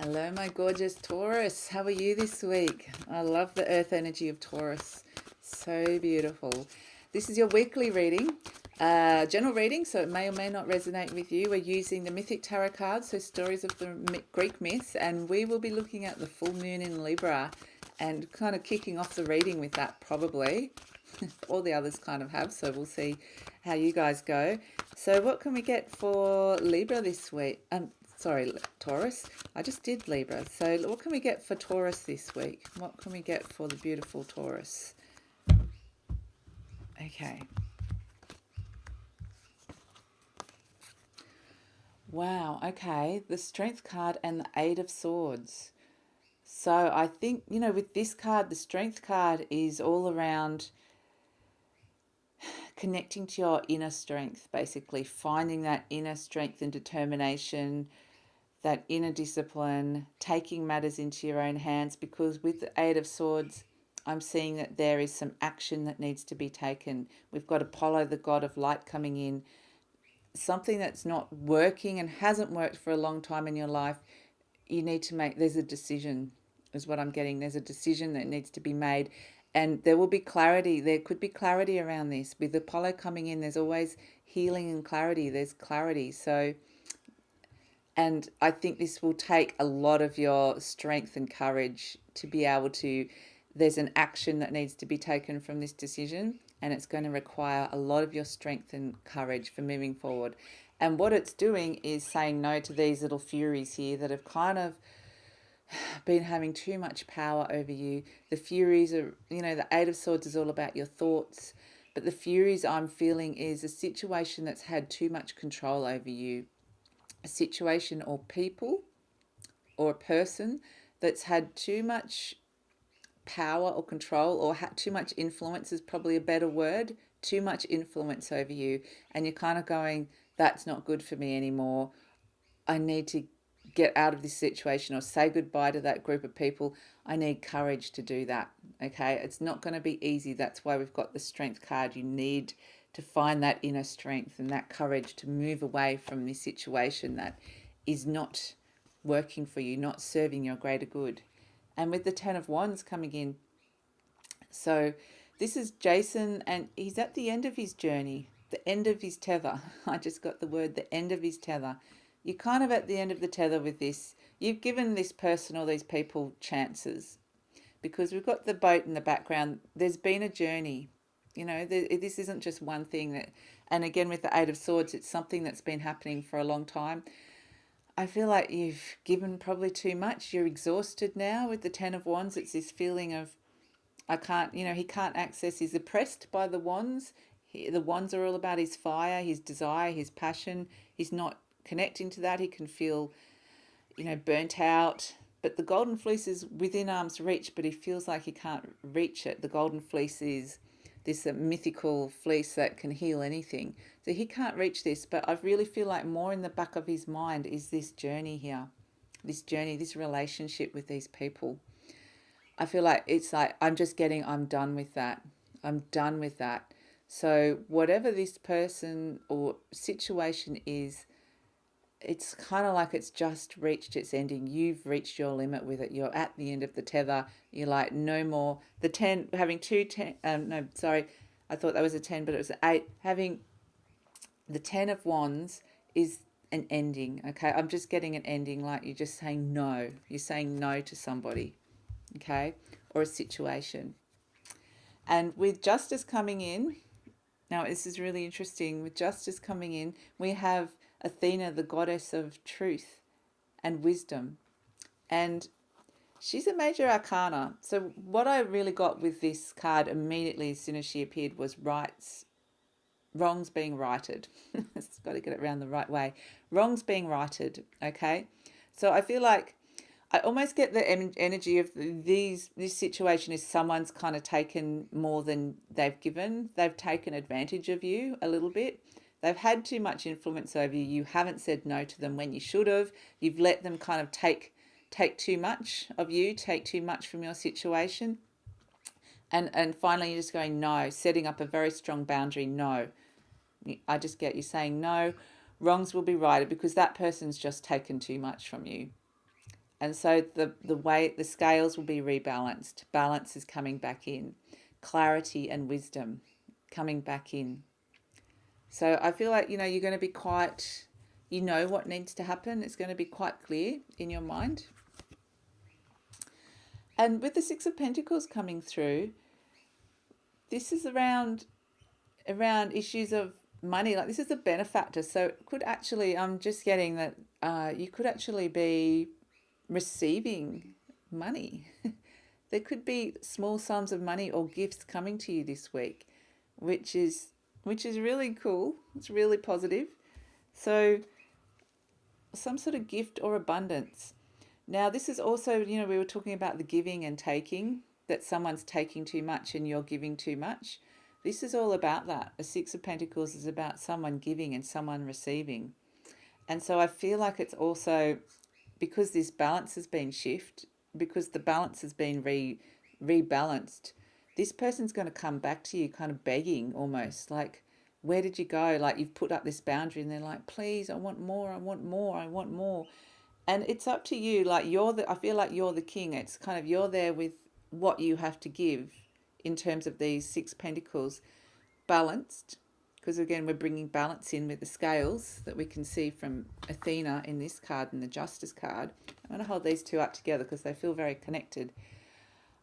Hello, my gorgeous Taurus. How are you this week? I love the earth energy of Taurus. So beautiful. This is your weekly reading, general reading, so it may or may not resonate with you. We're using the Mythic Tarot cards, so stories of the Greek myths, and we will be looking at the full moon in Libra and kind of kicking off the reading with that probably. All the others kind of have, so we'll see how you guys go. So what can we get for Libra this week? Sorry, Taurus. I just did Libra. So what can we get for Taurus this week? What can we get for the beautiful Taurus? Okay. Wow, okay. The Strength card and the Eight of Swords. So I think, with this card, the Strength card is all around connecting to your inner strength, basically finding that inner strength and determination, that inner discipline, taking matters into your own hands, because with the Eight of Swords, I'm seeing that there is some action that needs to be taken. We've got Apollo, the god of light, coming in. Something that's not working and hasn't worked for a long time in your life, you need to make, there's a decision, is what I'm getting. There's a decision that needs to be made. And there will be clarity. There could be clarity around this. With Apollo coming in, there's always healing and clarity. There's clarity. So, and I think this will take a lot of your strength and courage to be able to, there's an action that needs to be taken from this decision, and it's going to require a lot of your strength and courage for moving forward. And what it's doing is saying no to these little furies here that have kind of been having too much power over you. The furies are, the Eight of Swords is all about your thoughts, but the furies I'm feeling is a situation that's had too much control over you. A situation or people or a person that's had too much power or control, or had too much influence is probably a better word, too much influence over you, and you're kind of going, that's not good for me anymore. I need to get out of this situation or say goodbye to that group of people. I need courage to do that. Okay, it's not going to be easy. That's why we've got the Strength card. You need to find that inner strength and that courage to move away from this situation that is not working for you, not serving your greater good. And with the Ten of Wands coming in, so this is Jason, and he's at the end of his journey, the end of his tether. I just got the word, the end of his tether. You're kind of at the end of the tether with this. You've given this person or these people chances, because we've got the boat in the background. There's been a journey. This isn't just one thing that, and again with the Eight of Swords, it's something that's been happening for a long time. I feel like you've given probably too much. You're exhausted now with the Ten of Wands. It's this feeling of, I can't, he can't access, he's oppressed by the wands. The wands are all about his fire, his desire, his passion. He's not connecting to that. He can feel, burnt out. But the golden fleece is within arm's reach, but he feels like he can't reach it. The golden fleece is this mythical fleece that can heal anything. So he can't reach this, but I really feel like more in the back of his mind is this journey here, this journey, this relationship with these people. I feel like it's like, I'm done with that. I'm done with that. So whatever this person or situation is, it's kind of like it's just reached its ending. You've reached your limit with it. You're at the end of the tether. You're like, no more. The 10, having two 10, no, sorry, I thought that was a 10, but it was an 8. Having the 10 of Wands is an ending, okay? I'm just getting an ending, like you're just saying no. You're saying no to somebody, okay? Or a situation. And with Justice coming in, now this is really interesting. With Justice coming in, we have Athena, the goddess of truth and wisdom. And she's a major arcana. So what I really got with this card immediately as soon as she appeared was wrongs being righted. It's got to get it around the right way. Wrongs being righted, okay? So I feel like I almost get the energy of this situation is someone's kind of taken more than they've given. They've taken advantage of you a little bit. They've had too much influence over you. You haven't said no to them when you should have. You've let them kind of take too much of you, take too much from your situation. And finally you're just going no, setting up a very strong boundary, no. I just get you saying no, wrongs will be righted because that person's just taken too much from you. And so the way the scales will be rebalanced. Balance is coming back in. Clarity and wisdom coming back in. So I feel like, you're going to be quite, what needs to happen. It's going to be quite clear in your mind. And with the Six of Pentacles coming through, this is around issues of money. Like, this is a benefactor. So it could actually, I'm just getting that you could actually be receiving money. There could be small sums of money or gifts coming to you this week, which is really cool. It's really positive. So some sort of gift or abundance. Now, this is also, we were talking about the giving and taking, that someone's taking too much and you're giving too much. This is all about that. The Six of Pentacles is about someone giving and someone receiving. And so I feel like it's also, because this balance has been shifted, because the balance has been rebalanced, this person's going to come back to you kind of begging almost, like, where did you go? Like, you've put up this boundary and they're like, please, I want more, I want more, I want more. And it's up to you. Like, I feel like you're the king. It's kind of, you're there with what you have to give in terms of these Six Pentacles, balanced, because again, we're bringing balance in with the scales that we can see from Athena in this card and the Justice card. I'm going to hold these two up together because they feel very connected.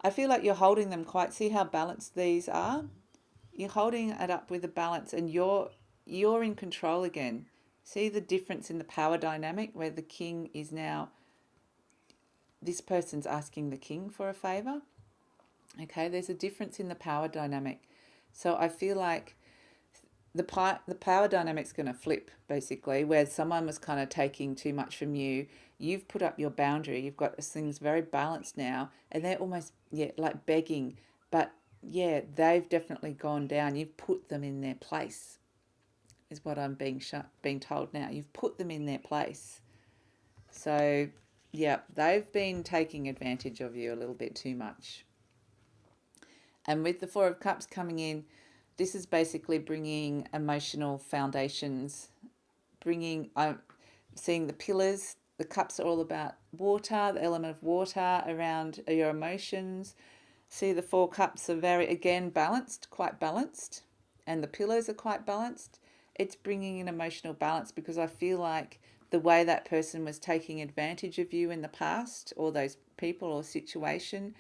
I feel like you're holding them quite, see how balanced these are? You're holding it up with a balance, and you're in control again. See the difference in the power dynamic, where the king is now, this person's asking the king for a favor. Okay, there's a difference in the power dynamic. So I feel like the power dynamic's going to flip, basically, where someone was kind of taking too much from you. You've put up your boundary. You've got things very balanced now, and they're almost, like begging. But, they've definitely gone down. You've put them in their place, is what I'm being told now. You've put them in their place. So, they've been taking advantage of you a little bit too much. And with the Four of Cups coming in, this is basically bringing emotional foundations, I'm seeing the pillars. The cups are all about water, the element of water around your emotions. See, the Four Cups are very, again, balanced, quite balanced. And the pillars are quite balanced. It's bringing an emotional balance, because I feel like the way that person was taking advantage of you in the past, or those people or situation,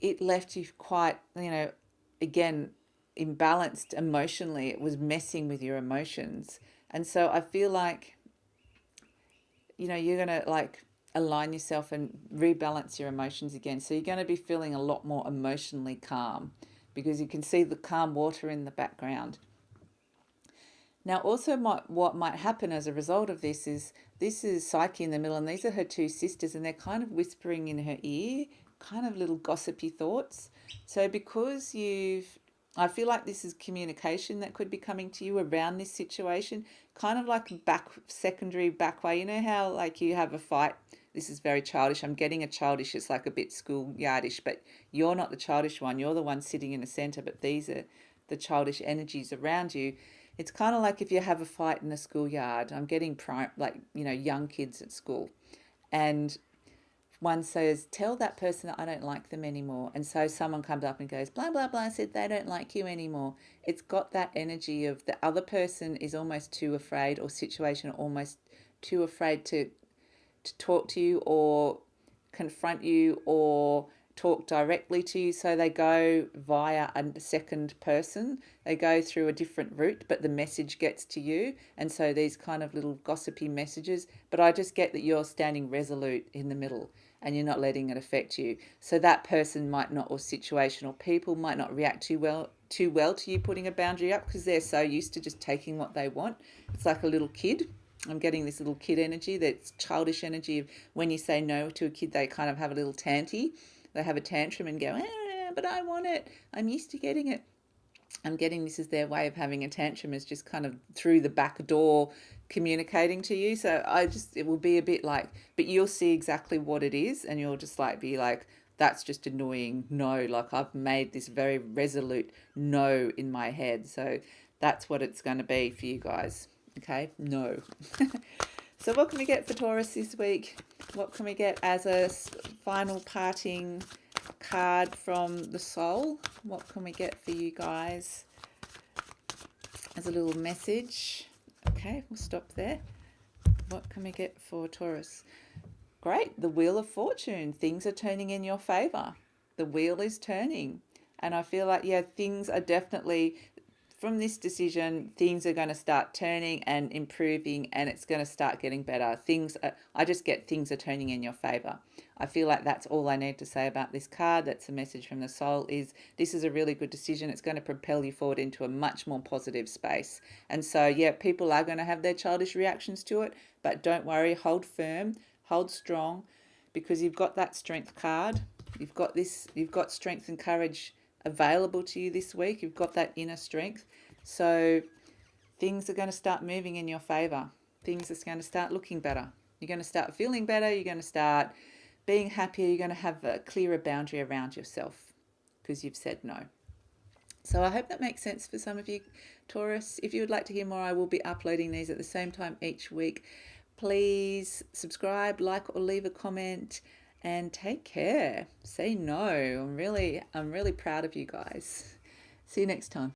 it left you quite, again, imbalanced emotionally. It was messing with your emotions. And so I feel like, you're going to like align yourself and rebalance your emotions again. So you're going to be feeling a lot more emotionally calm, because you can see the calm water in the background. Now, also what might happen as a result of this is Psyche in the middle, and these are her two sisters, and they're kind of whispering in her ear, kind of little gossipy thoughts. So because I feel like this is communication that could be coming to you around this situation, kind of like secondary back way. You know how like you have a fight? This is very childish. I'm getting a childish, it's like a bit schoolyardish, but you're not the childish one. You're the one sitting in the center, but these are the childish energies around you. It's kind of like if you have a fight in the schoolyard. I'm getting young kids at school, and one says, tell that person that I don't like them anymore. And so someone comes up and goes, blah, blah, blah, said they don't like you anymore. It's got that energy of the other person is almost too afraid, or situation almost too afraid to talk to you or confront you or talk directly to you. So they go via a second person. They go through a different route, but the message gets to you. And so these kind of little gossipy messages. But I just get that you're standing resolute in the middle, and you're not letting it affect you. So that person might not, or situation or people might not react too well to you putting a boundary up, because they're so used to just taking what they want. It's like a little kid. I'm getting this little kid energy, that's childish energy of when you say no to a kid, they kind of have a little tanty. They have a tantrum and go, but I want it. I'm used to getting it. I'm getting this is their way of having a tantrum, is just kind of through the back door communicating to you. So it will be a bit like, but you'll see exactly what it is, and you'll just like be like, that's just annoying. No, like I've made this very resolute no in my head. So that's what it's going to be for you guys. Okay, no. So what can we get for Taurus this week? What can we get as a final parting card from the soul? What can we get for you guys as a little message? Okay, we'll stop there. What can we get for Taurus? Great, the Wheel of Fortune. Things are turning in your favor. The wheel is turning. And I feel like, yeah, things are definitely, from this decision, things are going to start turning and improving, and it's going to start getting better. I just get things are turning in your favor. I feel like that's all I need to say about this card. That's a message from the soul, is this is a really good decision. It's going to propel you forward into a much more positive space. And so, yeah, people are going to have their childish reactions to it, but don't worry, hold firm, hold strong, because you've got that strength card. You've got strength and courage available to you this week. You've got that inner strength. So things are going to start moving in your favor. Things are going to start looking better. You're going to start feeling better. You're going to start being happier. You're going to have a clearer boundary around yourself because you've said no. So I hope that makes sense for some of you, Taurus. If you would like to hear more, I will be uploading these at the same time each week. Please subscribe, like, or leave a comment, and take care. Say no. I'm really proud of you guys. See you next time.